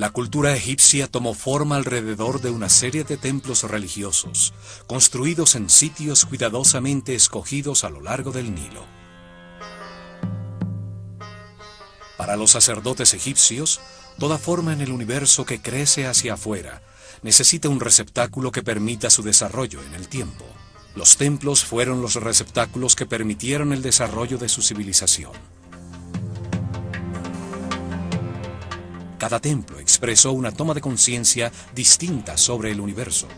La cultura egipcia tomó forma alrededor de una serie de templos religiosos, construidos en sitios cuidadosamente escogidos a lo largo del Nilo. Para los sacerdotes egipcios, toda forma en el universo que crece hacia afuera necesita un receptáculo que permita su desarrollo en el tiempo. Los templos fueron los receptáculos que permitieron el desarrollo de su civilización. Cada templo expresó una toma de conciencia distinta sobre el universo.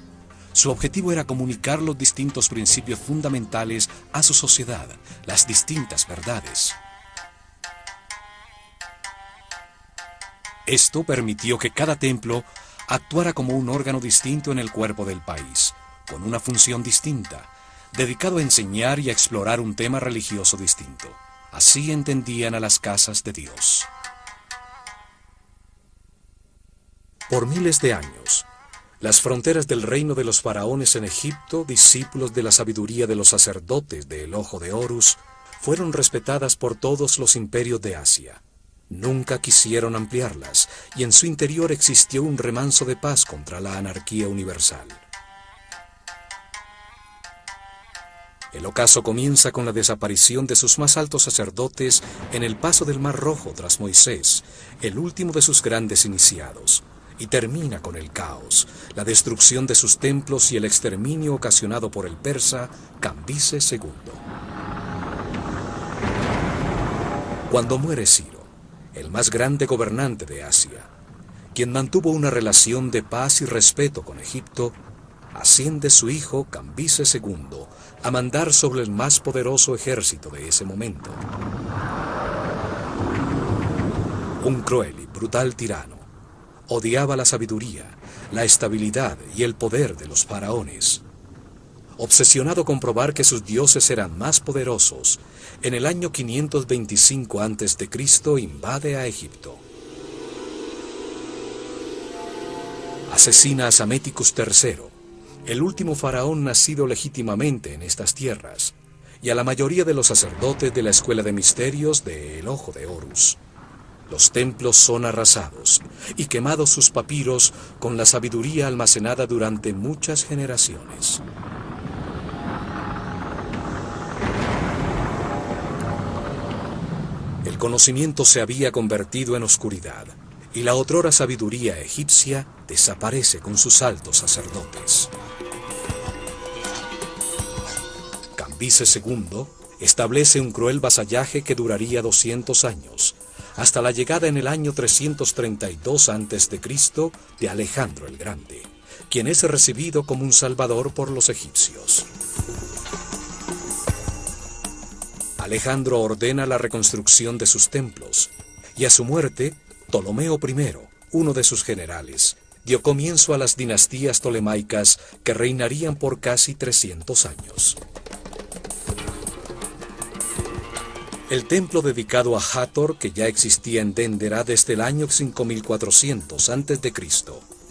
Su objetivo era comunicar los distintos principios fundamentales a su sociedad, las distintas verdades. Esto permitió que cada templo actuara como un órgano distinto en el cuerpo del país, con una función distinta, dedicado a enseñar y a explorar un tema religioso distinto. Así entendían a las casas de Dios. Por miles de años, las fronteras del reino de los faraones en Egipto, discípulos de la sabiduría de los sacerdotes del Ojo de Horus, fueron respetadas por todos los imperios de Asia. Nunca quisieron ampliarlas, y en su interior existió un remanso de paz contra la anarquía universal. El ocaso comienza con la desaparición de sus más altos sacerdotes en el paso del Mar Rojo tras Moisés, el último de sus grandes iniciados, y termina con el caos, la destrucción de sus templos y el exterminio ocasionado por el persa Cambises II. Cuando muere Ciro, el más grande gobernante de Asia, quien mantuvo una relación de paz y respeto con Egipto, asciende su hijo Cambises II a mandar sobre el más poderoso ejército de ese momento. Un cruel y brutal tirano, odiaba la sabiduría, la estabilidad y el poder de los faraones. Obsesionado con probar que sus dioses eran más poderosos, en el año 525 a.C. invade a Egipto. Asesina a Psaméticus III, el último faraón nacido legítimamente en estas tierras, y a la mayoría de los sacerdotes de la Escuela de Misterios de El Ojo de Horus. Los templos son arrasados y quemados sus papiros con la sabiduría almacenada durante muchas generaciones. El conocimiento se había convertido en oscuridad y la otrora sabiduría egipcia desaparece con sus altos sacerdotes. Cambises II establece un cruel vasallaje que duraría 200 años, hasta la llegada en el año 332 a.C. de Alejandro el Grande, quien es recibido como un salvador por los egipcios. Alejandro ordena la reconstrucción de sus templos, y a su muerte, Ptolomeo I, uno de sus generales, dio comienzo a las dinastías ptolemaicas que reinarían por casi 300 años. El templo dedicado a Hathor, que ya existía en Déndera desde el año 5400 a.C.,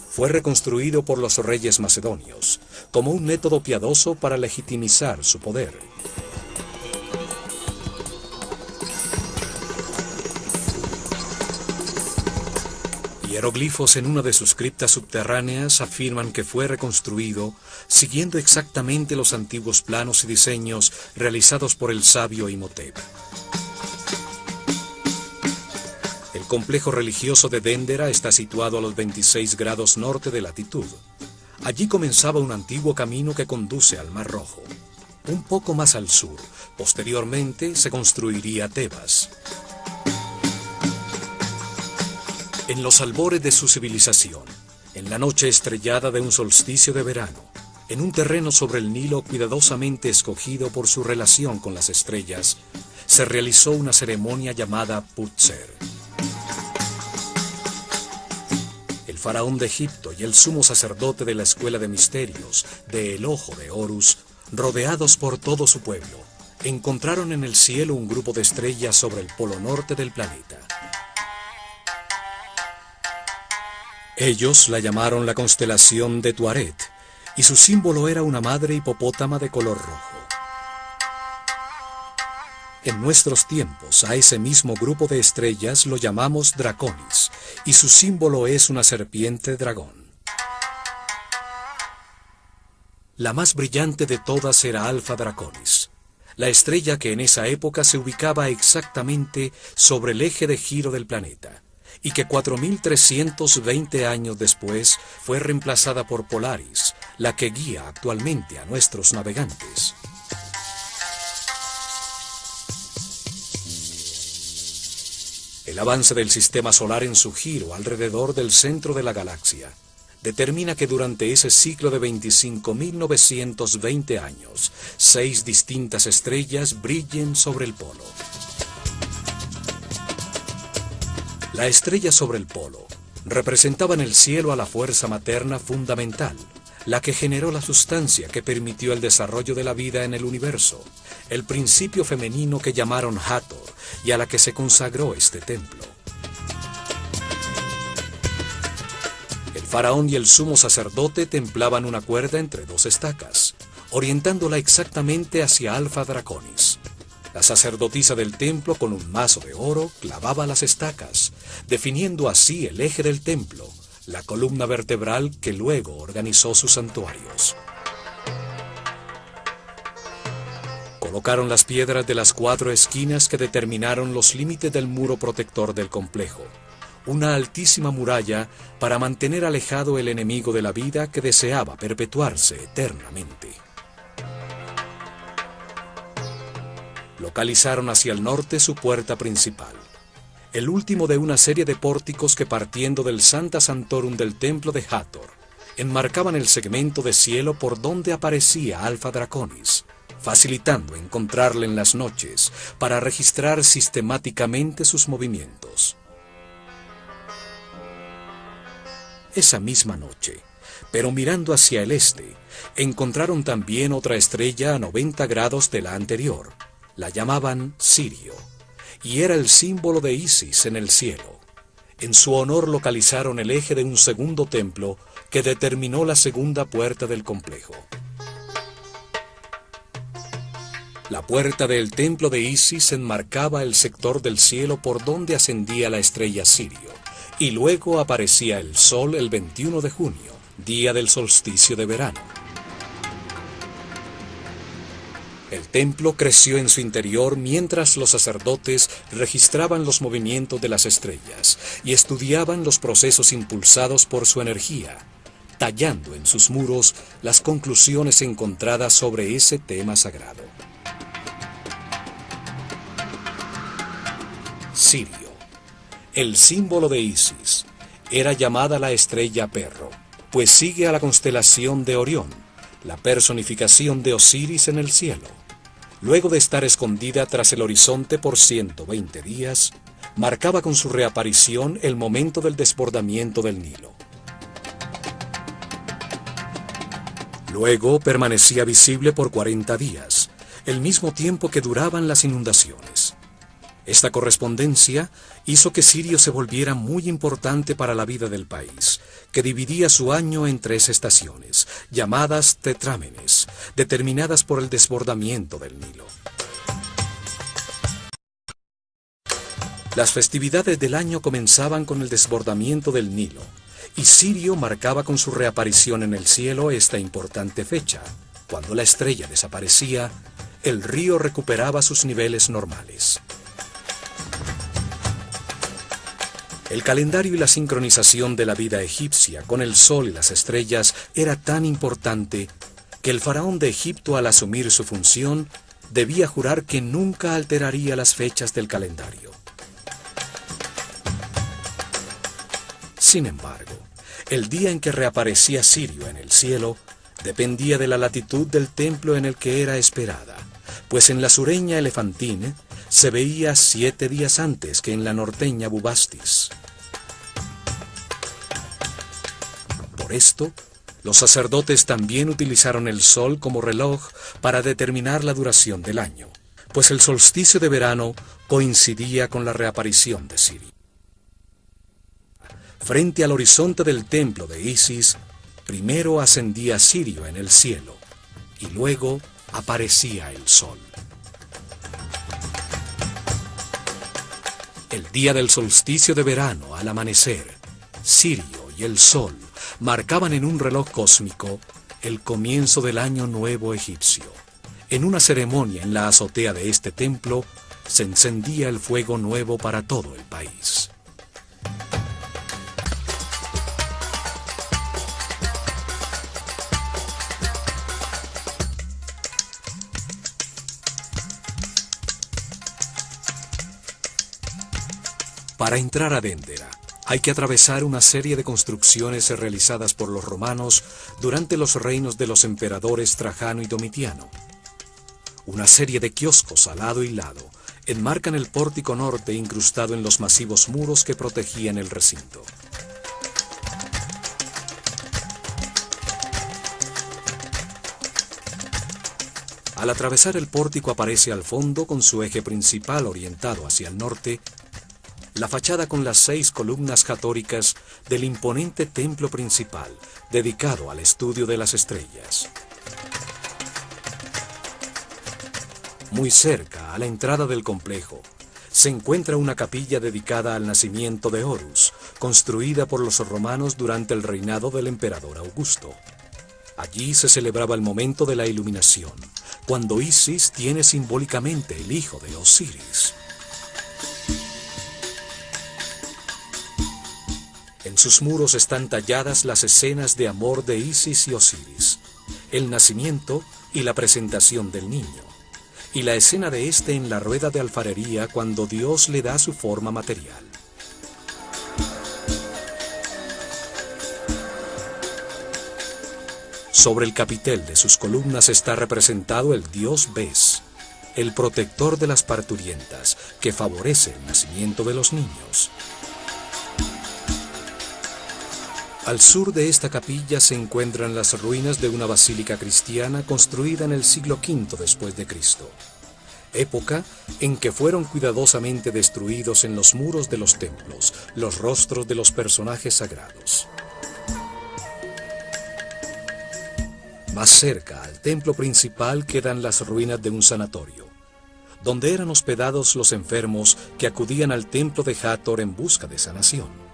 fue reconstruido por los reyes macedonios, como un método piadoso para legitimizar su poder. Hieroglifos en una de sus criptas subterráneas afirman que fue reconstruido siguiendo exactamente los antiguos planos y diseños realizados por el sabio Imhotep. El complejo religioso de Déndera está situado a los 26 grados norte de latitud. Allí comenzaba un antiguo camino que conduce al Mar Rojo. Un poco más al sur, posteriormente se construiría Tebas. En los albores de su civilización, en la noche estrellada de un solsticio de verano, en un terreno sobre el Nilo cuidadosamente escogido por su relación con las estrellas, se realizó una ceremonia llamada Putzer. El faraón de Egipto y el sumo sacerdote de la Escuela de Misterios de El Ojo de Horus, rodeados por todo su pueblo, encontraron en el cielo un grupo de estrellas sobre el polo norte del planeta. Ellos la llamaron la constelación de Tuaret, y su símbolo era una madre hipopótama de color rojo. En nuestros tiempos, a ese mismo grupo de estrellas lo llamamos Draconis, y su símbolo es una serpiente dragón. La más brillante de todas era Alfa Draconis, la estrella que en esa época se ubicaba exactamente sobre el eje de giro del planeta, y que 4.320 años después fue reemplazada por Polaris, la que guía actualmente a nuestros navegantes. El avance del sistema solar en su giro alrededor del centro de la galaxia determina que durante ese ciclo de 25.920 años, 6 distintas estrellas brillen sobre el polo. La estrella sobre el polo representaba en el cielo a la fuerza materna fundamental, la que generó la sustancia que permitió el desarrollo de la vida en el universo, el principio femenino que llamaron Hathor y a la que se consagró este templo. El faraón y el sumo sacerdote templaban una cuerda entre 2 estacas, orientándola exactamente hacia Alfa Draconis. La sacerdotisa del templo con un mazo de oro clavaba las estacas, definiendo así el eje del templo, la columna vertebral que luego organizó sus santuarios. Colocaron las piedras de las 4 esquinas que determinaron los límites del muro protector del complejo, una altísima muralla para mantener alejado el enemigo de la vida que deseaba perpetuarse eternamente. Localizaron hacia el norte su puerta principal, el último de una serie de pórticos que, partiendo del Sancta Sanctorum del templo de Hathor, enmarcaban el segmento de cielo por donde aparecía Alfa Draconis, facilitando encontrarle en las noches para registrar sistemáticamente sus movimientos. Esa misma noche, pero mirando hacia el este, encontraron también otra estrella a 90 grados de la anterior. La llamaban Sirio, y era el símbolo de Isis en el cielo. En su honor localizaron el eje de un segundo templo que determinó la segunda puerta del complejo. La puerta del templo de Isis enmarcaba el sector del cielo por donde ascendía la estrella Sirio, y luego aparecía el sol el 21 de junio, día del solsticio de verano. El templo creció en su interior mientras los sacerdotes registraban los movimientos de las estrellas y estudiaban los procesos impulsados por su energía, tallando en sus muros las conclusiones encontradas sobre ese tema sagrado. Sirio, el símbolo de Isis, era llamada la estrella perro, pues sigue a la constelación de Orión, la personificación de Osiris en el cielo. Luego de estar escondida tras el horizonte por 120 días, marcaba con su reaparición el momento del desbordamiento del Nilo. Luego permanecía visible por 40 días, el mismo tiempo que duraban las inundaciones. Esta correspondencia hizo que Sirio se volviera muy importante para la vida del país, que dividía su año en 3 estaciones, llamadas tetrámenes, determinadas por el desbordamiento del Nilo. Las festividades del año comenzaban con el desbordamiento del Nilo, y Sirio marcaba con su reaparición en el cielo esta importante fecha. Cuando la estrella desaparecía, el río recuperaba sus niveles normales. El calendario y la sincronización de la vida egipcia con el sol y las estrellas era tan importante que el faraón de Egipto, al asumir su función, debía jurar que nunca alteraría las fechas del calendario. Sin embargo, el día en que reaparecía Sirio en el cielo dependía de la latitud del templo en el que era esperada, pues en la sureña Elefantine se veía 7 días antes que en la norteña Bubastis. Por esto, los sacerdotes también utilizaron el sol como reloj para determinar la duración del año, pues el solsticio de verano coincidía con la reaparición de Sirio. Frente al horizonte del templo de Isis, primero ascendía Sirio en el cielo, y luego aparecía el sol. El día del solsticio de verano, al amanecer, Sirio y el sol marcaban en un reloj cósmico el comienzo del año nuevo egipcio. En una ceremonia en la azotea de este templo, se encendía el fuego nuevo para todo el país. Para entrar a Déndera, hay que atravesar una serie de construcciones realizadas por los romanos durante los reinos de los emperadores Trajano y Domitiano. Una serie de kioscos al lado y lado enmarcan el pórtico norte incrustado en los masivos muros que protegían el recinto. Al atravesar el pórtico aparece al fondo, con su eje principal orientado hacia el norte, la fachada con las 6 columnas jatóricas del imponente templo principal, dedicado al estudio de las estrellas. Muy cerca, a la entrada del complejo, se encuentra una capilla dedicada al nacimiento de Horus, construida por los romanos durante el reinado del emperador Augusto. Allí se celebraba el momento de la iluminación, cuando Isis tiene simbólicamente el hijo de Osiris. En sus muros están talladas las escenas de amor de Isis y Osiris, el nacimiento y la presentación del niño, y la escena de este en la rueda de alfarería cuando Dios le da su forma material. Sobre el capitel de sus columnas está representado el dios Bes, el protector de las parturientas, que favorece el nacimiento de los niños. Al sur de esta capilla se encuentran las ruinas de una basílica cristiana construida en el siglo V después de Cristo, época en que fueron cuidadosamente destruidos en los muros de los templos los rostros de los personajes sagrados. Más cerca al templo principal quedan las ruinas de un sanatorio, donde eran hospedados los enfermos que acudían al templo de Hathor en busca de sanación.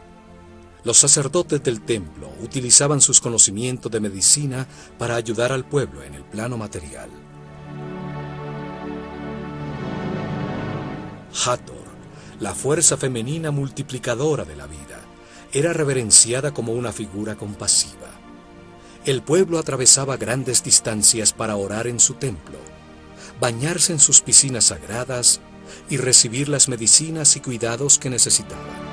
Los sacerdotes del templo utilizaban sus conocimientos de medicina para ayudar al pueblo en el plano material. Hathor, la fuerza femenina multiplicadora de la vida, era reverenciada como una figura compasiva. El pueblo atravesaba grandes distancias para orar en su templo, bañarse en sus piscinas sagradas y recibir las medicinas y cuidados que necesitaban.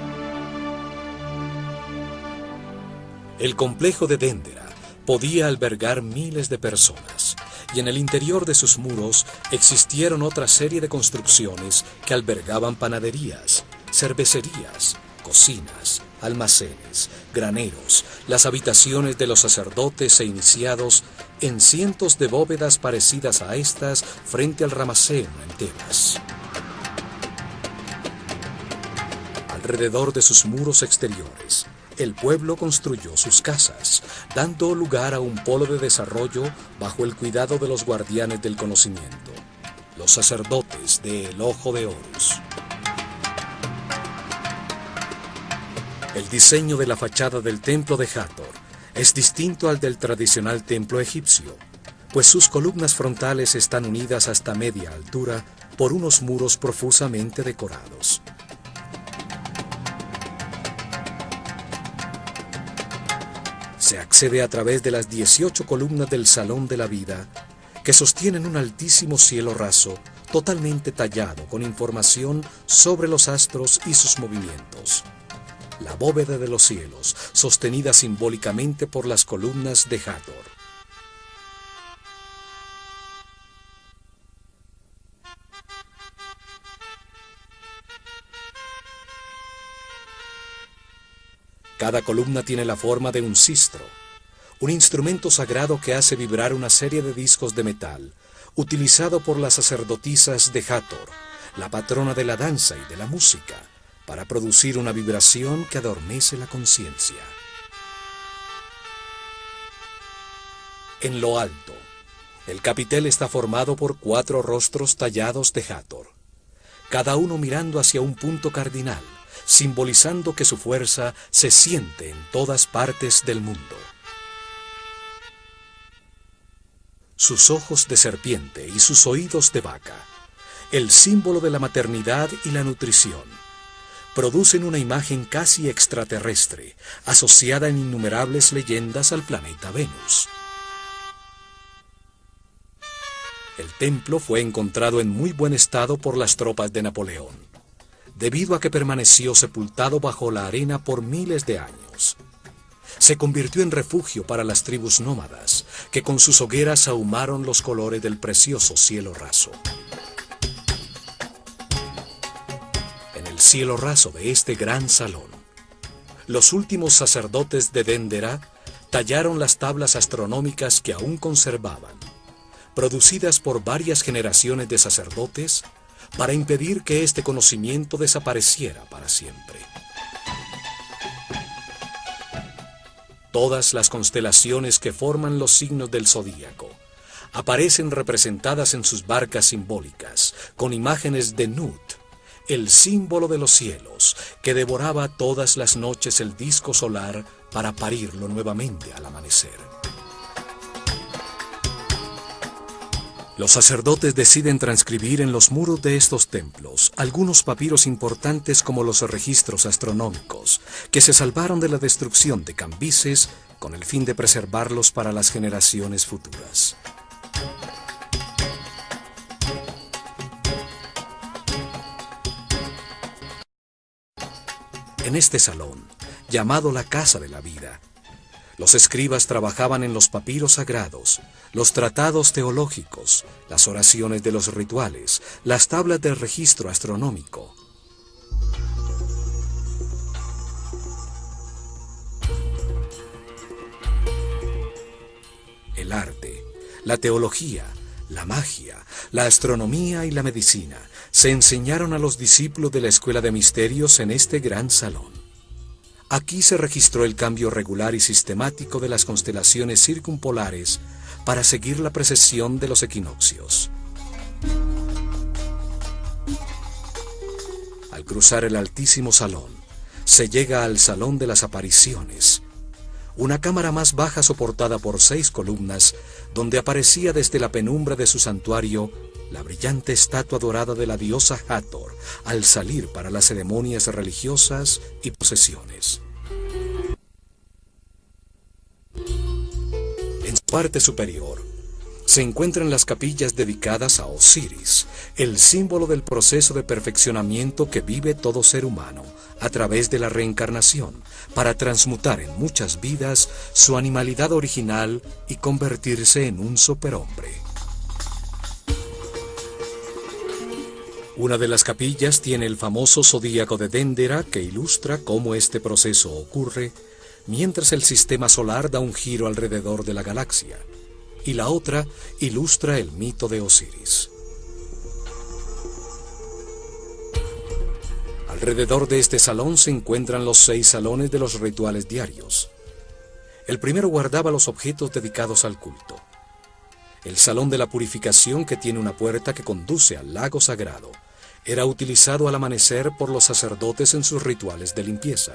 El complejo de Déndera podía albergar miles de personas, y en el interior de sus muros existieron otra serie de construcciones que albergaban panaderías, cervecerías, cocinas, almacenes, graneros, las habitaciones de los sacerdotes e iniciados en cientos de bóvedas parecidas a estas frente al Rameseno en Tebas. Alrededor de sus muros exteriores, el pueblo construyó sus casas, dando lugar a un polo de desarrollo bajo el cuidado de los guardianes del conocimiento, los sacerdotes del Ojo de Horus. El diseño de la fachada del templo de Hathor es distinto al del tradicional templo egipcio, pues sus columnas frontales están unidas hasta media altura por unos muros profusamente decorados. Se accede a través de las 18 columnas del Salón de la Vida, que sostienen un altísimo cielo raso, totalmente tallado con información sobre los astros y sus movimientos. La bóveda de los cielos, sostenida simbólicamente por las columnas de Hathor. Cada columna tiene la forma de un sistro, un instrumento sagrado que hace vibrar una serie de discos de metal, utilizado por las sacerdotisas de Hathor, la patrona de la danza y de la música, para producir una vibración que adormece la conciencia. En lo alto, el capitel está formado por 4 rostros tallados de Hathor. cada uno mirando hacia un punto cardinal, simbolizando que su fuerza se siente en todas partes del mundo. Sus ojos de serpiente y sus oídos de vaca, el símbolo de la maternidad y la nutrición, producen una imagen casi extraterrestre, asociada en innumerables leyendas al planeta Venus. El templo fue encontrado en muy buen estado por las tropas de Napoleón, debido a que permaneció sepultado bajo la arena por miles de años. Se convirtió en refugio para las tribus nómadas, que con sus hogueras ahumaron los colores del precioso cielo raso. En el cielo raso de este gran salón, los últimos sacerdotes de Dendera tallaron las tablas astronómicas que aún conservaban, producidas por varias generaciones de sacerdotes, para impedir que este conocimiento desapareciera para siempre. Todas las constelaciones que forman los signos del zodíaco aparecen representadas en sus barcas simbólicas, con imágenes de Nut, el símbolo de los cielos, que devoraba todas las noches el disco solar para parirlo nuevamente al amanecer. Los sacerdotes deciden transcribir en los muros de estos templos algunos papiros importantes como los registros astronómicos, que se salvaron de la destrucción de Cambises con el fin de preservarlos para las generaciones futuras. En este salón, llamado la Casa de la Vida, los escribas trabajaban en los papiros sagrados, los tratados teológicos, las oraciones de los rituales, las tablas de registro astronómico. El arte, la teología, la magia, la astronomía y la medicina se enseñaron a los discípulos de la Escuela de Misterios en este gran salón. Aquí se registró el cambio regular y sistemático de las constelaciones circumpolares para seguir la precesión de los equinoccios. Al cruzar el altísimo salón, se llega al Salón de las Apariciones, una cámara más baja soportada por 6 columnas, donde aparecía desde la penumbra de su santuario la brillante estatua dorada de la diosa Hathor al salir para las ceremonias religiosas y procesiones. En su parte superior se encuentran las capillas dedicadas a Osiris, el símbolo del proceso de perfeccionamiento que vive todo ser humano a través de la reencarnación, para transmutar en muchas vidas su animalidad original y convertirse en un superhombre. Una de las capillas tiene el famoso zodíaco de Dendera, que ilustra cómo este proceso ocurre mientras el sistema solar da un giro alrededor de la galaxia, y la otra ilustra el mito de Osiris. Alrededor de este salón se encuentran los 6 salones de los rituales diarios. El primero guardaba los objetos dedicados al culto. El salón de la purificación, que tiene una puerta que conduce al lago sagrado, era utilizado al amanecer por los sacerdotes en sus rituales de limpieza.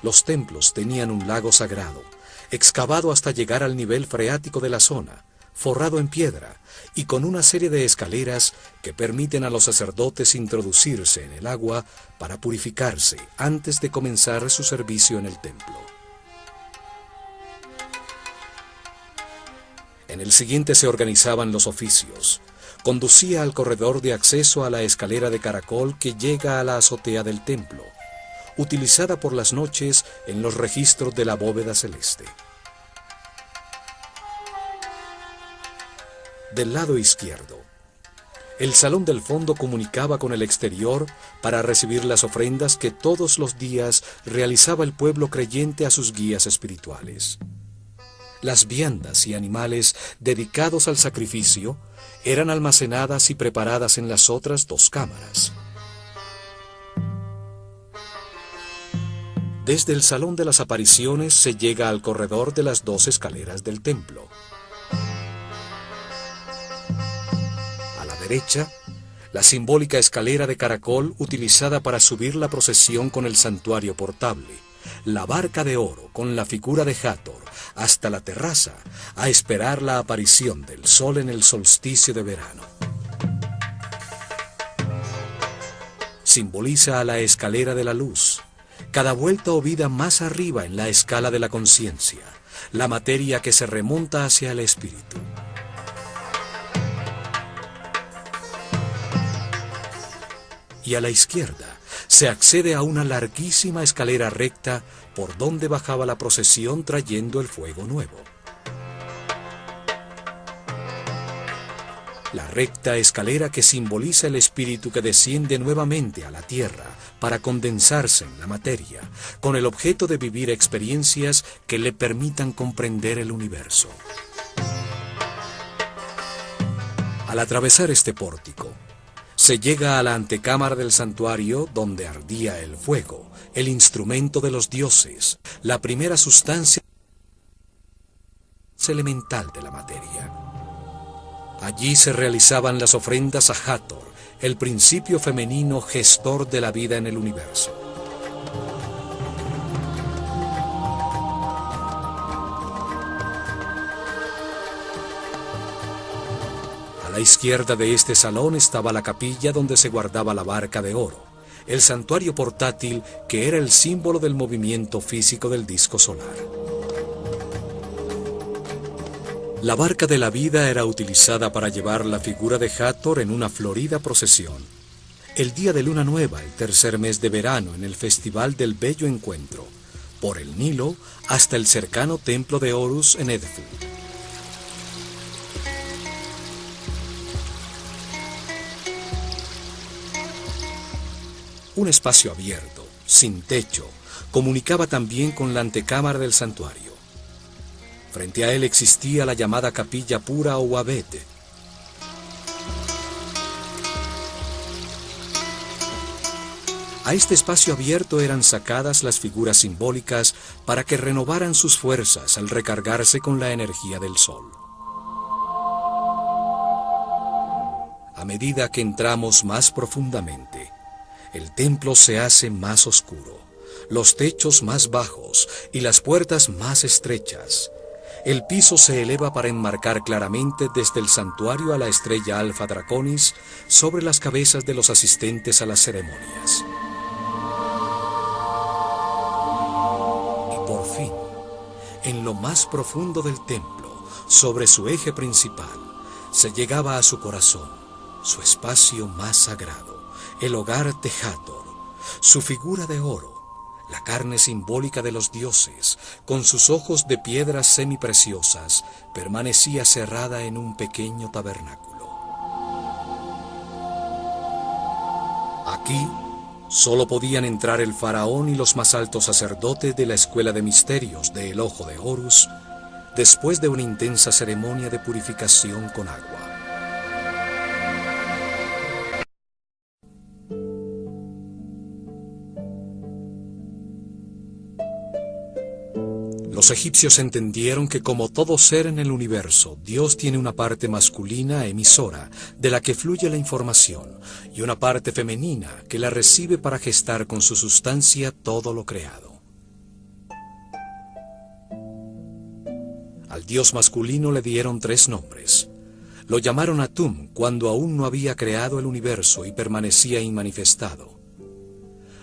Los templos tenían un lago sagrado, excavado hasta llegar al nivel freático de la zona, forrado en piedra y con una serie de escaleras que permiten a los sacerdotes introducirse en el agua para purificarse antes de comenzar su servicio en el templo. En el siguiente se organizaban los oficios. Conducía al corredor de acceso a la escalera de caracol que llega a la azotea del templo, utilizada por las noches en los registros de la bóveda celeste. Del lado izquierdo, el salón del fondo comunicaba con el exterior para recibir las ofrendas que todos los días realizaba el pueblo creyente a sus guías espirituales. Las viandas y animales dedicados al sacrificio eran almacenadas y preparadas en las otras 2 cámaras. Desde el Salón de las Apariciones se llega al corredor de las 2 escaleras del templo. derecha, la simbólica escalera de caracol utilizada para subir la procesión con el santuario portable, la barca de oro con la figura de Hathor hasta la terraza a esperar la aparición del sol en el solsticio de verano. Simboliza a la escalera de la luz, cada vuelta o vida más arriba en la escala de la conciencia, la materia que se remonta hacia el espíritu. Y a la izquierda se accede a una larguísima escalera recta por donde bajaba la procesión trayendo el fuego nuevo. La recta escalera que simboliza el espíritu que desciende nuevamente a la tierra para condensarse en la materia, con el objeto de vivir experiencias que le permitan comprender el universo. Al atravesar este pórtico, se llega a la antecámara del santuario donde ardía el fuego, el instrumento de los dioses, la primera sustancia elemental de la materia. Allí se realizaban las ofrendas a Hathor, el principio femenino gestor de la vida en el universo. A la izquierda de este salón estaba la capilla donde se guardaba la barca de oro, el santuario portátil que era el símbolo del movimiento físico del disco solar. La barca de la vida era utilizada para llevar la figura de Hathor en una florida procesión. El día de luna nueva, el tercer mes de verano, en el Festival del Bello Encuentro, por el Nilo hasta el cercano templo de Horus en Edfu. Un espacio abierto, sin techo, comunicaba también con la antecámara del santuario. Frente a él existía la llamada capilla pura o abete. A este espacio abierto eran sacadas las figuras simbólicas para que renovaran sus fuerzas al recargarse con la energía del sol. A medida que entramos más profundamente, el templo se hace más oscuro, los techos más bajos y las puertas más estrechas. El piso se eleva para enmarcar claramente desde el santuario a la estrella Alfa Draconis sobre las cabezas de los asistentes a las ceremonias. Y por fin, en lo más profundo del templo, sobre su eje principal, se llegaba a su corazón, su espacio más sagrado, el hogar de Hathor, su figura de oro, la carne simbólica de los dioses, con sus ojos de piedras semipreciosas, permanecía cerrada en un pequeño tabernáculo. Aquí solo podían entrar el faraón y los más altos sacerdotes de la escuela de misterios del Ojo de Horus, después de una intensa ceremonia de purificación con agua. Los egipcios entendieron que como todo ser en el universo, Dios tiene una parte masculina emisora, de la que fluye la información, y una parte femenina que la recibe para gestar con su sustancia todo lo creado. Al Dios masculino le dieron 3 nombres. Lo llamaron Atum cuando aún no había creado el universo y permanecía inmanifestado.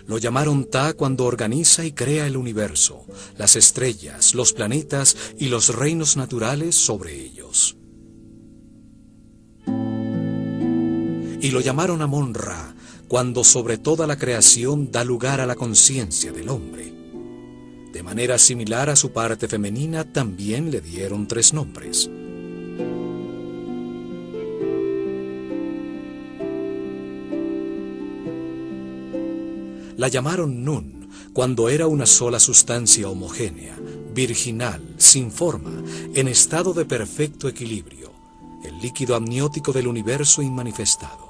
Lo llamaron Ta cuando organiza y crea el universo, las estrellas, los planetas y los reinos naturales sobre ellos. Y lo llamaron Amon-Ra cuando sobre toda la creación da lugar a la conciencia del hombre. De manera similar a su parte femenina también le dieron 3 nombres. La llamaron Nun, cuando era una sola sustancia homogénea, virginal, sin forma, en estado de perfecto equilibrio, el líquido amniótico del universo inmanifestado.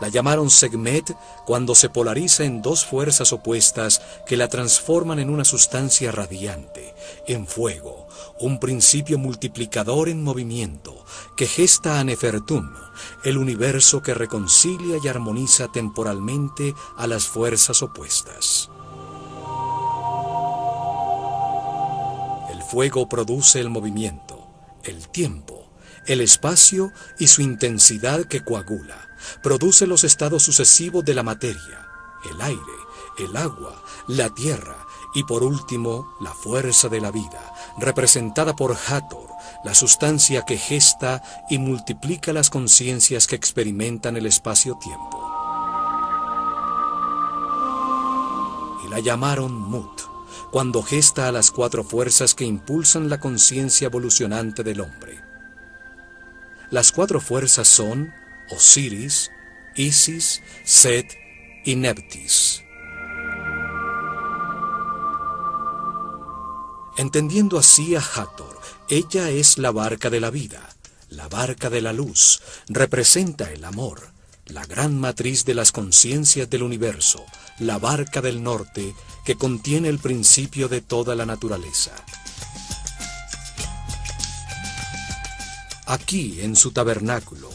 La llamaron Sekhmet cuando se polariza en 2 fuerzas opuestas que la transforman en una sustancia radiante, en fuego, un principio multiplicador en movimiento que gesta a Nefertum, el universo que reconcilia y armoniza temporalmente a las fuerzas opuestas. El fuego produce el movimiento, el tiempo, el espacio y su intensidad que coagula, produce los estados sucesivos de la materia, el aire, el agua, la tierra y por último la fuerza de la vida, representada por Hathor, la sustancia que gesta y multiplica las conciencias que experimentan el espacio-tiempo. Y la llamaron Mut, cuando gesta a las 4 fuerzas que impulsan la conciencia evolucionante del hombre. Las 4 fuerzas son Osiris, Isis, Set y Nephthys. Entendiendo así a Hathor, ella es la barca de la vida, la barca de la luz, representa el amor, la gran matriz de las conciencias del universo, la barca del norte que contiene el principio de toda la naturaleza. Aquí, en su tabernáculo,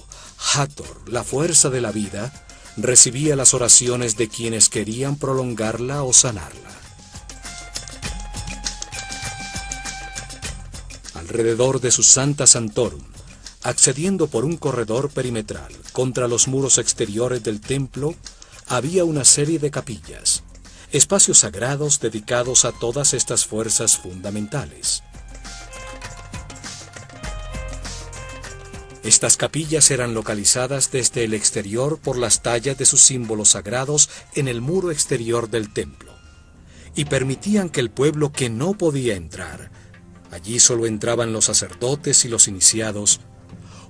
Hathor, la fuerza de la vida, recibía las oraciones de quienes querían prolongarla o sanarla. Alrededor de su Santa Santorum, accediendo por un corredor perimetral contra los muros exteriores del templo, había una serie de capillas, espacios sagrados dedicados a todas estas fuerzas fundamentales. Estas capillas eran localizadas desde el exterior por las tallas de sus símbolos sagrados en el muro exterior del templo, y permitían que el pueblo que no podía entrar, allí solo entraban los sacerdotes y los iniciados,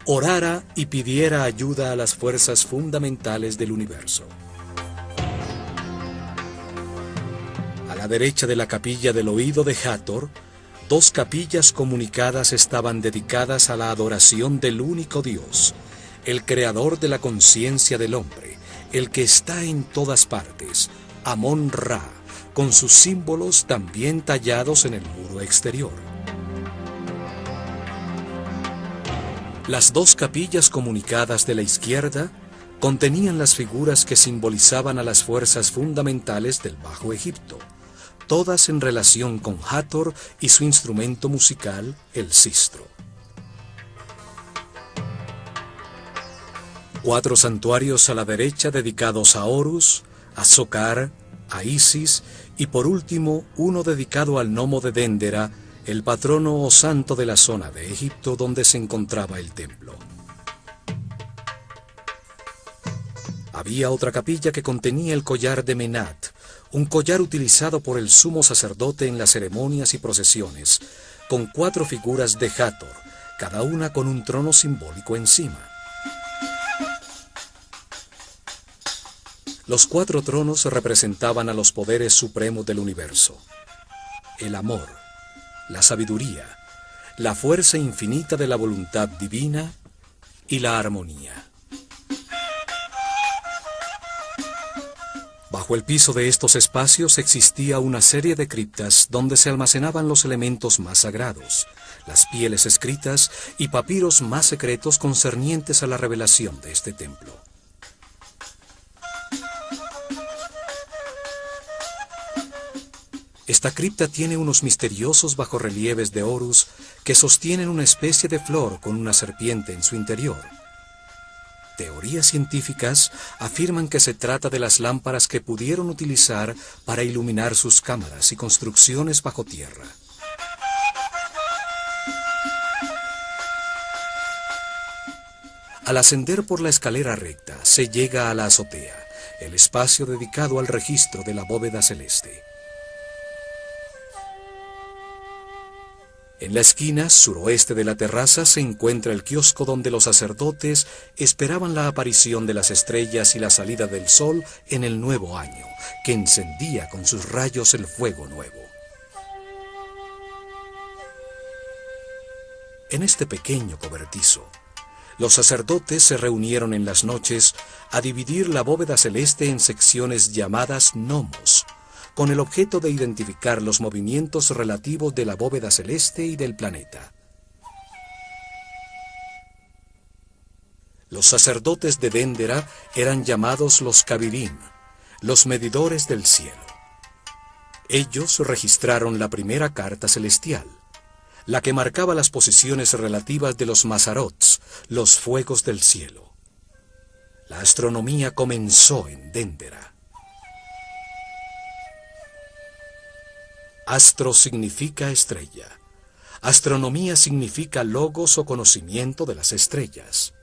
orara y pidiera ayuda a las fuerzas fundamentales del universo. A la derecha de la capilla del oído de Hathor, 2 capillas comunicadas estaban dedicadas a la adoración del único Dios, el creador de la conciencia del hombre, el que está en todas partes, Amon-Ra, con sus símbolos también tallados en el muro exterior. Las 2 capillas comunicadas de la izquierda contenían las figuras que simbolizaban a las fuerzas fundamentales del Bajo Egipto, todas en relación con Hathor y su instrumento musical, el sistro. 4 santuarios a la derecha dedicados a Horus, a Sokar, a Isis y por último uno dedicado al gnomo de Déndera, el patrono o santo de la zona de Egipto donde se encontraba el templo. Había otra capilla que contenía el collar de Menat, un collar utilizado por el sumo sacerdote en las ceremonias y procesiones, con 4 figuras de Hathor, cada una con un trono simbólico encima. Los 4 tronos representaban a los poderes supremos del universo: el amor, la sabiduría, la fuerza infinita de la voluntad divina y la armonía. Bajo el piso de estos espacios existía una serie de criptas donde se almacenaban los elementos más sagrados, las pieles escritas y papiros más secretos concernientes a la revelación de este templo. Esta cripta tiene unos misteriosos bajorrelieves de Horus que sostienen una especie de flor con una serpiente en su interior. Teorías científicas afirman que se trata de las lámparas que pudieron utilizar para iluminar sus cámaras y construcciones bajo tierra. Al ascender por la escalera recta, se llega a la azotea, el espacio dedicado al registro de la bóveda celeste. En la esquina suroeste de la terraza se encuentra el kiosco donde los sacerdotes esperaban la aparición de las estrellas y la salida del sol en el nuevo año, que encendía con sus rayos el fuego nuevo. En este pequeño cobertizo, los sacerdotes se reunieron en las noches a dividir la bóveda celeste en secciones llamadas gnomos, con el objeto de identificar los movimientos relativos de la bóveda celeste y del planeta. Los sacerdotes de Déndera eran llamados los Kabirim, los medidores del cielo. Ellos registraron la primera carta celestial, la que marcaba las posiciones relativas de los Mazarots, los fuegos del cielo. La astronomía comenzó en Déndera. Astro significa estrella. Astronomía significa logos o conocimiento de las estrellas.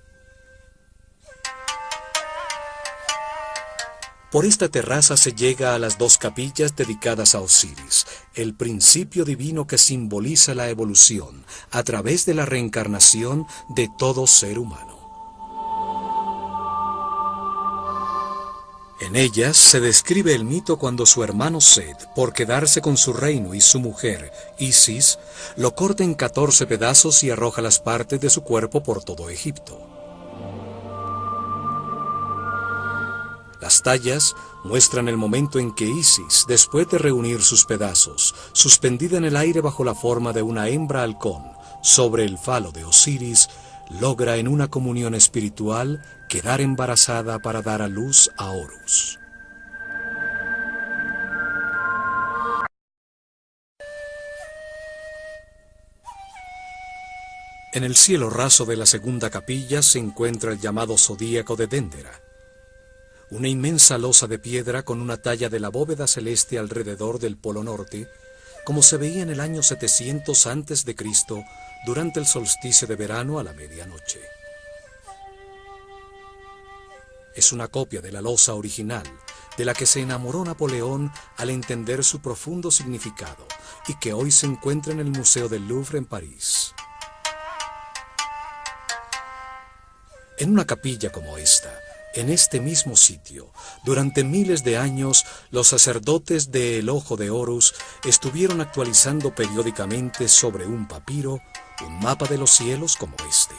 Por esta terraza se llega a las dos capillas dedicadas a Osiris, el principio divino que simboliza la evolución a través de la reencarnación de todo ser humano. En ellas se describe el mito cuando su hermano Set, por quedarse con su reino y su mujer, Isis, lo corta en 14 pedazos y arroja las partes de su cuerpo por todo Egipto. Las tallas muestran el momento en que Isis, después de reunir sus pedazos, suspendida en el aire bajo la forma de una hembra halcón, sobre el falo de Osiris, logra en una comunión espiritual quedar embarazada para dar a luz a Horus. En el cielo raso de la segunda capilla se encuentra el llamado zodíaco de Déndera, una inmensa losa de piedra con una talla de la bóveda celeste alrededor del polo norte, como se veía en el año 700 a.C., durante el solsticio de verano a la medianoche. Es una copia de la losa original, de la que se enamoró Napoleón al entender su profundo significado, y que hoy se encuentra en el Museo del Louvre en París. En una capilla como esta, en este mismo sitio, durante miles de años, los sacerdotes de El Ojo de Horus estuvieron actualizando periódicamente sobre un papiro un mapa de los cielos como este.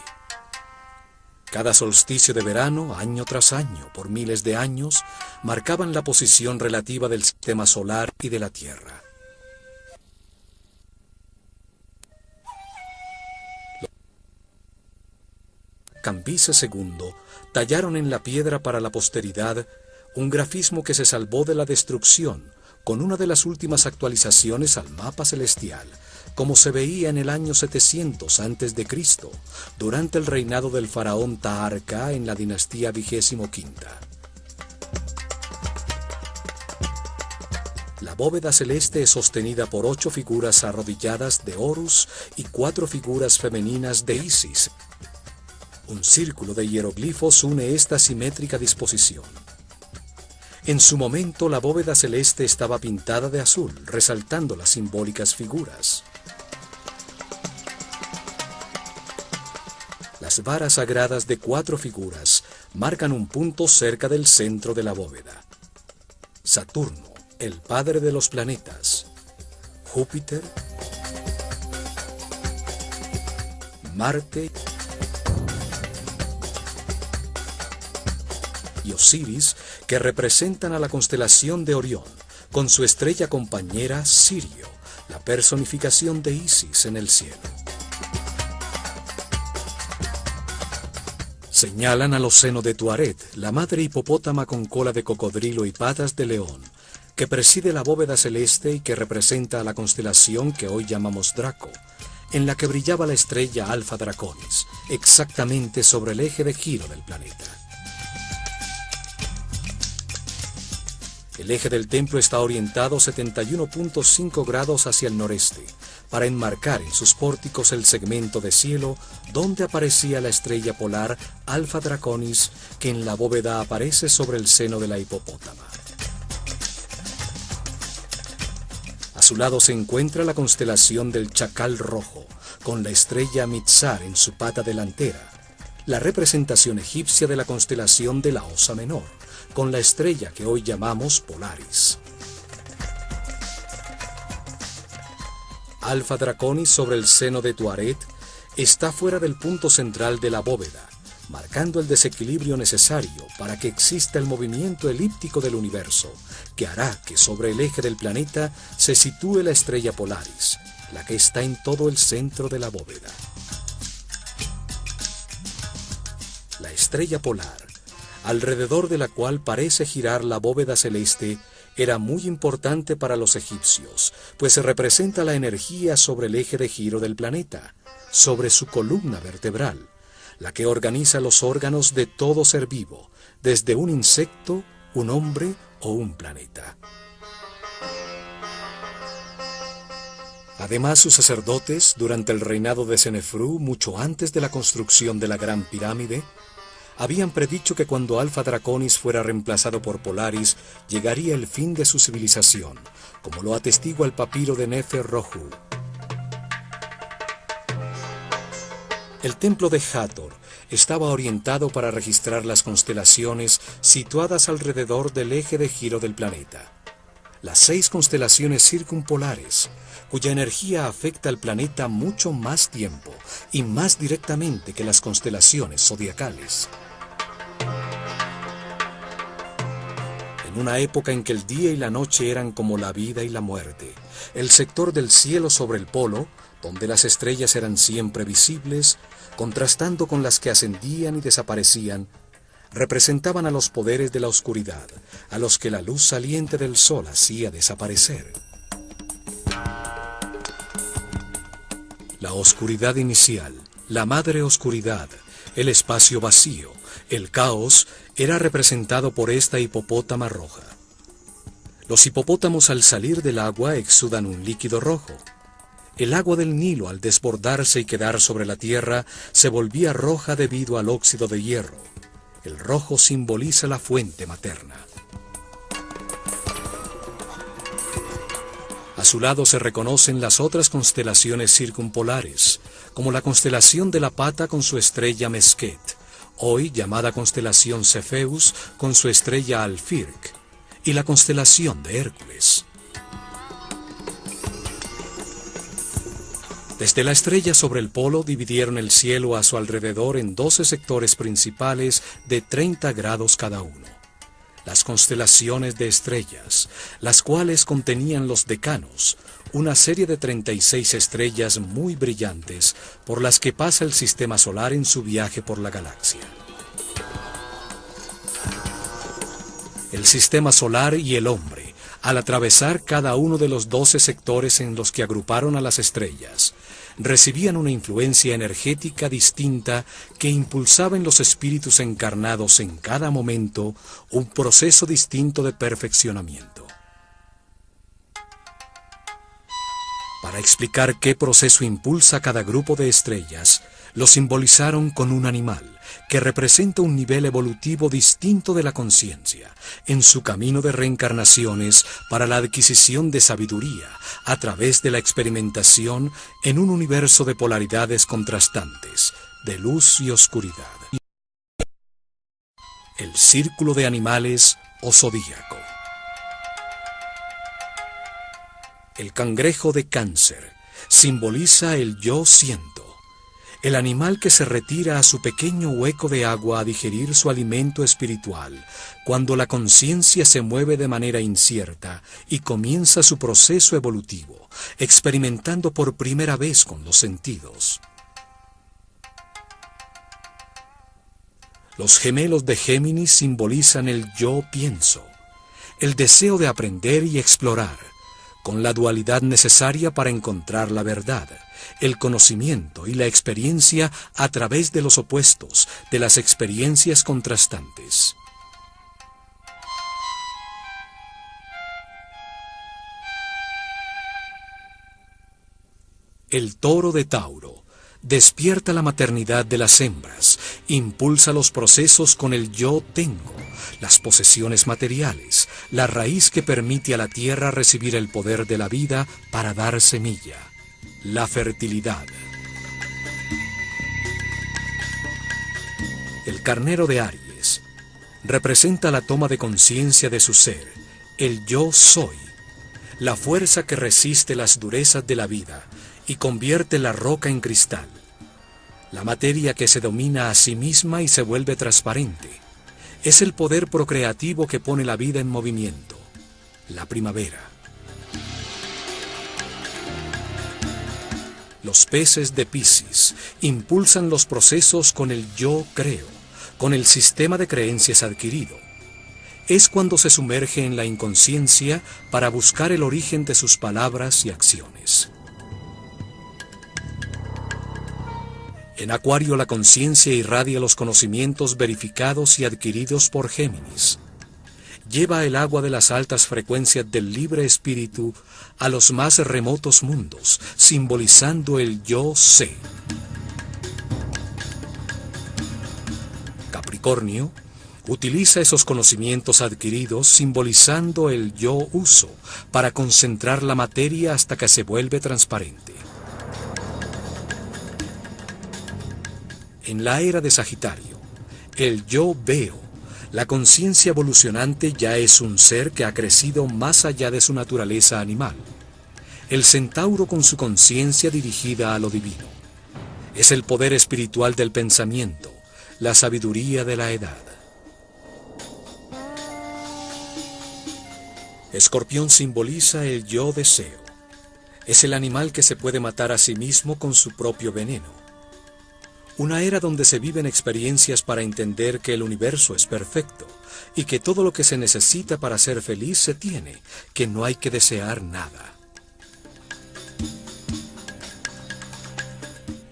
Cada solsticio de verano, año tras año, por miles de años, marcaban la posición relativa del sistema solar y de la Tierra. Cambises II tallaron en la piedra para la posteridad un grafismo que se salvó de la destrucción con una de las últimas actualizaciones al mapa celestial, como se veía en el año 700 a.C., durante el reinado del faraón Taharqa en la dinastía 25ª. La bóveda celeste es sostenida por 8 figuras arrodilladas de Horus y 4 figuras femeninas de Isis. Un círculo de hieroglifos une esta simétrica disposición. En su momento la bóveda celeste estaba pintada de azul, resaltando las simbólicas figuras. Las varas sagradas de 4 figuras marcan un punto cerca del centro de la bóveda. Saturno, el padre de los planetas. Júpiter, Marte y Osiris, que representan a la constelación de Orión, con su estrella compañera Sirio, la personificación de Isis en el cielo. Señalan al océano de Tuaret, la madre hipopótama con cola de cocodrilo y patas de león, que preside la bóveda celeste y que representa a la constelación que hoy llamamos Draco, en la que brillaba la estrella Alfa Draconis, exactamente sobre el eje de giro del planeta. El eje del templo está orientado 71.5 grados hacia el noreste, para enmarcar en sus pórticos el segmento de cielo donde aparecía la estrella polar Alfa Draconis, que en la bóveda aparece sobre el seno de la hipopótama. A su lado se encuentra la constelación del Chacal Rojo, con la estrella Mitzar en su pata delantera, la representación egipcia de la constelación de la Osa Menor, con la estrella que hoy llamamos Polaris. Alfa Draconis sobre el seno de Tuaret está fuera del punto central de la bóveda, marcando el desequilibrio necesario para que exista el movimiento elíptico del universo, que hará que sobre el eje del planeta se sitúe la estrella Polaris, la que está en todo el centro de la bóveda. La estrella polar, alrededor de la cual parece girar la bóveda celeste, era muy importante para los egipcios, pues representa la energía sobre el eje de giro del planeta, sobre su columna vertebral, la que organiza los órganos de todo ser vivo, desde un insecto, un hombre o un planeta. Además, sus sacerdotes, durante el reinado de Senefrú, mucho antes de la construcción de la Gran Pirámide, habían predicho que cuando Alfa Draconis fuera reemplazado por Polaris, llegaría el fin de su civilización, como lo atestigua el papiro de Nefer-Rohu. El templo de Hathor estaba orientado para registrar las constelaciones situadas alrededor del eje de giro del planeta. Las 6 constelaciones circumpolares, cuya energía afecta al planeta mucho más tiempo y más directamente que las constelaciones zodiacales. En una época en que el día y la noche eran como la vida y la muerte, el sector del cielo sobre el polo, donde las estrellas eran siempre visibles, contrastando con las que ascendían y desaparecían, representaban a los poderes de la oscuridad, a los que la luz saliente del sol hacía desaparecer. La oscuridad inicial, la madre oscuridad, el espacio vacío, el caos, era representado por esta hipopótama roja. Los hipopótamos al salir del agua exudan un líquido rojo. El agua del Nilo, al desbordarse y quedar sobre la tierra, se volvía roja debido al óxido de hierro. El rojo simboliza la fuente materna. A su lado se reconocen las otras constelaciones circumpolares, como la constelación de la Pata con su estrella Mesquet, hoy llamada constelación Cefeus con su estrella Alfirc, y la constelación de Hércules. Desde la estrella sobre el polo dividieron el cielo a su alrededor en 12 sectores principales de 30 grados cada uno. Las constelaciones de estrellas, las cuales contenían los decanos, una serie de 36 estrellas muy brillantes por las que pasa el sistema solar en su viaje por la galaxia. El sistema solar y el hombre, al atravesar cada uno de los 12 sectores en los que agruparon a las estrellas, recibían una influencia energética distinta que impulsaba en los espíritus encarnados en cada momento un proceso distinto de perfeccionamiento. Para explicar qué proceso impulsa cada grupo de estrellas, lo simbolizaron con un animal que representa un nivel evolutivo distinto de la conciencia, en su camino de reencarnaciones para la adquisición de sabiduría a través de la experimentación en un universo de polaridades contrastantes, de luz y oscuridad. El círculo de animales o zodíaco. El cangrejo de Cáncer simboliza el yo siento, el animal que se retira a su pequeño hueco de agua a digerir su alimento espiritual, cuando la conciencia se mueve de manera incierta y comienza su proceso evolutivo, experimentando por primera vez con los sentidos. Los gemelos de Géminis simbolizan el yo pienso, el deseo de aprender y explorar, con la dualidad necesaria para encontrar la verdad, el conocimiento y la experiencia a través de los opuestos, de las experiencias contrastantes. El toro de Tauro despierta la maternidad de las hembras, impulsa los procesos con el yo tengo, las posesiones materiales, la raíz que permite a la tierra recibir el poder de la vida para dar semilla, la fertilidad. El carnero de Aries representa la toma de conciencia de su ser, el yo soy, la fuerza que resiste las durezas de la vida y convierte la roca en cristal. La materia que se domina a sí misma y se vuelve transparente. Es el poder procreativo que pone la vida en movimiento. La primavera. Los peces de Piscis impulsan los procesos con el yo creo, con el sistema de creencias adquirido. Es cuando se sumerge en la inconsciencia para buscar el origen de sus palabras y acciones. En Acuario la conciencia irradia los conocimientos verificados y adquiridos por Géminis. Lleva el agua de las altas frecuencias del libre espíritu a los más remotos mundos, simbolizando el yo sé. Capricornio utiliza esos conocimientos adquiridos simbolizando el yo uso para concentrar la materia hasta que se vuelve transparente. En la era de Sagitario, el yo veo, la conciencia evolucionante ya es un ser que ha crecido más allá de su naturaleza animal. El centauro con su conciencia dirigida a lo divino. Es el poder espiritual del pensamiento, la sabiduría de la edad. Escorpión simboliza el yo deseo. Es el animal que se puede matar a sí mismo con su propio veneno. Una era donde se viven experiencias para entender que el universo es perfecto y que todo lo que se necesita para ser feliz se tiene, que no hay que desear nada.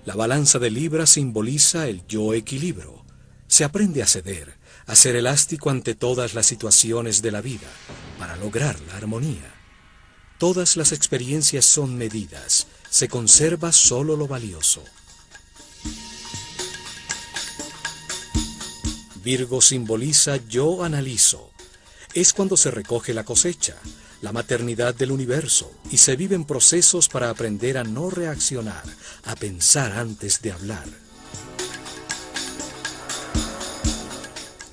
La balanza de Libra simboliza el yo equilibrio. Se aprende a ceder, a ser elástico ante todas las situaciones de la vida, para lograr la armonía. Todas las experiencias son medidas, se conserva solo lo valioso. Virgo simboliza yo analizo. Es cuando se recoge la cosecha, la maternidad del universo, y se viven procesos para aprender a no reaccionar, a pensar antes de hablar.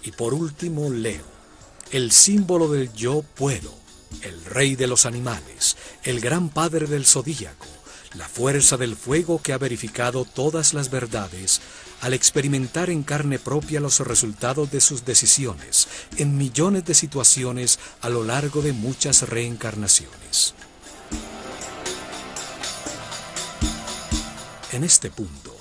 Y por último, Leo, el símbolo del yo puedo, el rey de los animales, el gran padre del zodíaco, la fuerza del fuego que ha verificado todas las verdades al experimentar en carne propia los resultados de sus decisiones en millones de situaciones a lo largo de muchas reencarnaciones. En este punto,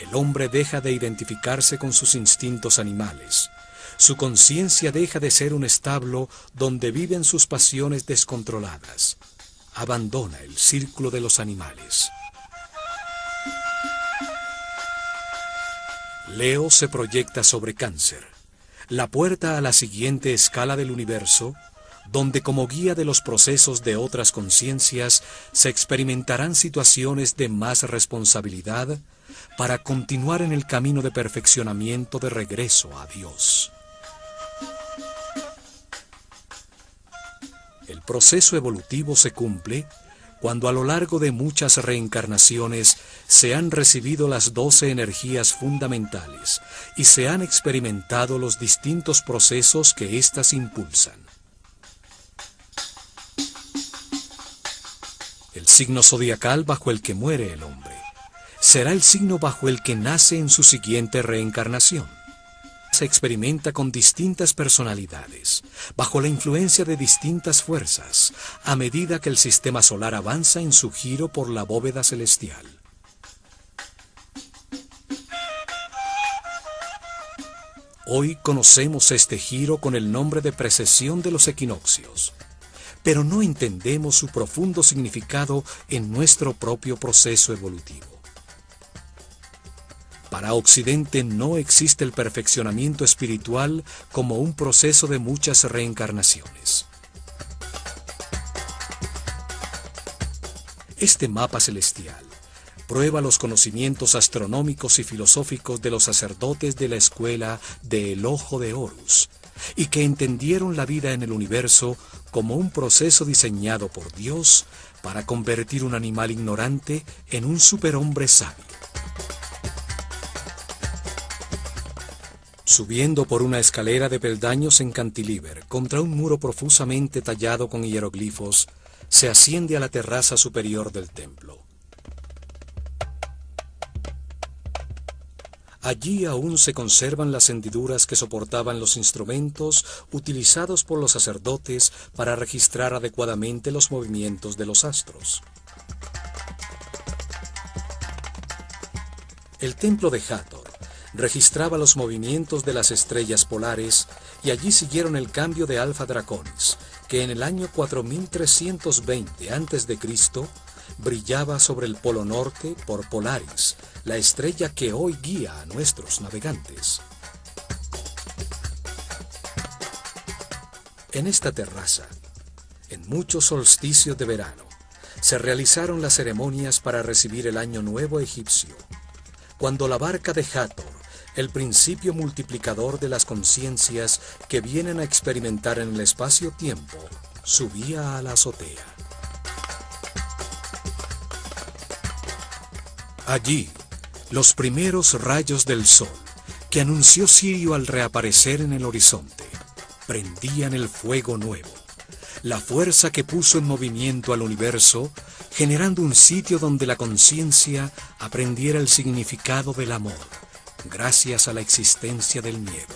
el hombre deja de identificarse con sus instintos animales. Su conciencia deja de ser un establo donde viven sus pasiones descontroladas. Abandona el círculo de los animales. Leo se proyecta sobre Cáncer, la puerta a la siguiente escala del universo, donde como guía de los procesos de otras conciencias se experimentarán situaciones de más responsabilidad para continuar en el camino de perfeccionamiento de regreso a Dios. El proceso evolutivo se cumple cuando a lo largo de muchas reencarnaciones se han recibido las 12 energías fundamentales y se han experimentado los distintos procesos que éstas impulsan. El signo zodiacal bajo el que muere el hombre será el signo bajo el que nace en su siguiente reencarnación. Se experimenta con distintas personalidades, bajo la influencia de distintas fuerzas, a medida que el sistema solar avanza en su giro por la bóveda celestial. Hoy conocemos este giro con el nombre de precesión de los equinoccios, pero no entendemos su profundo significado en nuestro propio proceso evolutivo. Para Occidente no existe el perfeccionamiento espiritual como un proceso de muchas reencarnaciones. Este mapa celestial prueba los conocimientos astronómicos y filosóficos de los sacerdotes de la escuela del Ojo de Horus, y que entendieron la vida en el universo como un proceso diseñado por Dios para convertir un animal ignorante en un superhombre sabio. Subiendo por una escalera de peldaños en cantilever contra un muro profusamente tallado con hieroglifos, se asciende a la terraza superior del templo. Allí aún se conservan las hendiduras que soportaban los instrumentos utilizados por los sacerdotes para registrar adecuadamente los movimientos de los astros. El templo de Hathor registraba los movimientos de las estrellas polares y allí siguieron el cambio de Alfa Draconis, que en el año 4320 a.C. brillaba sobre el polo norte por Polaris, la estrella que hoy guía a nuestros navegantes. En esta terraza, en muchos solsticios de verano, se realizaron las ceremonias para recibir el Año Nuevo egipcio, cuando la barca de Hathor, el principio multiplicador de las conciencias que vienen a experimentar en el espacio-tiempo, subía a la azotea. Allí, los primeros rayos del sol, que anunció Sirio al reaparecer en el horizonte, prendían el fuego nuevo, la fuerza que puso en movimiento al universo, generando un sitio donde la conciencia aprendiera el significado del amor, gracias a la existencia del miedo.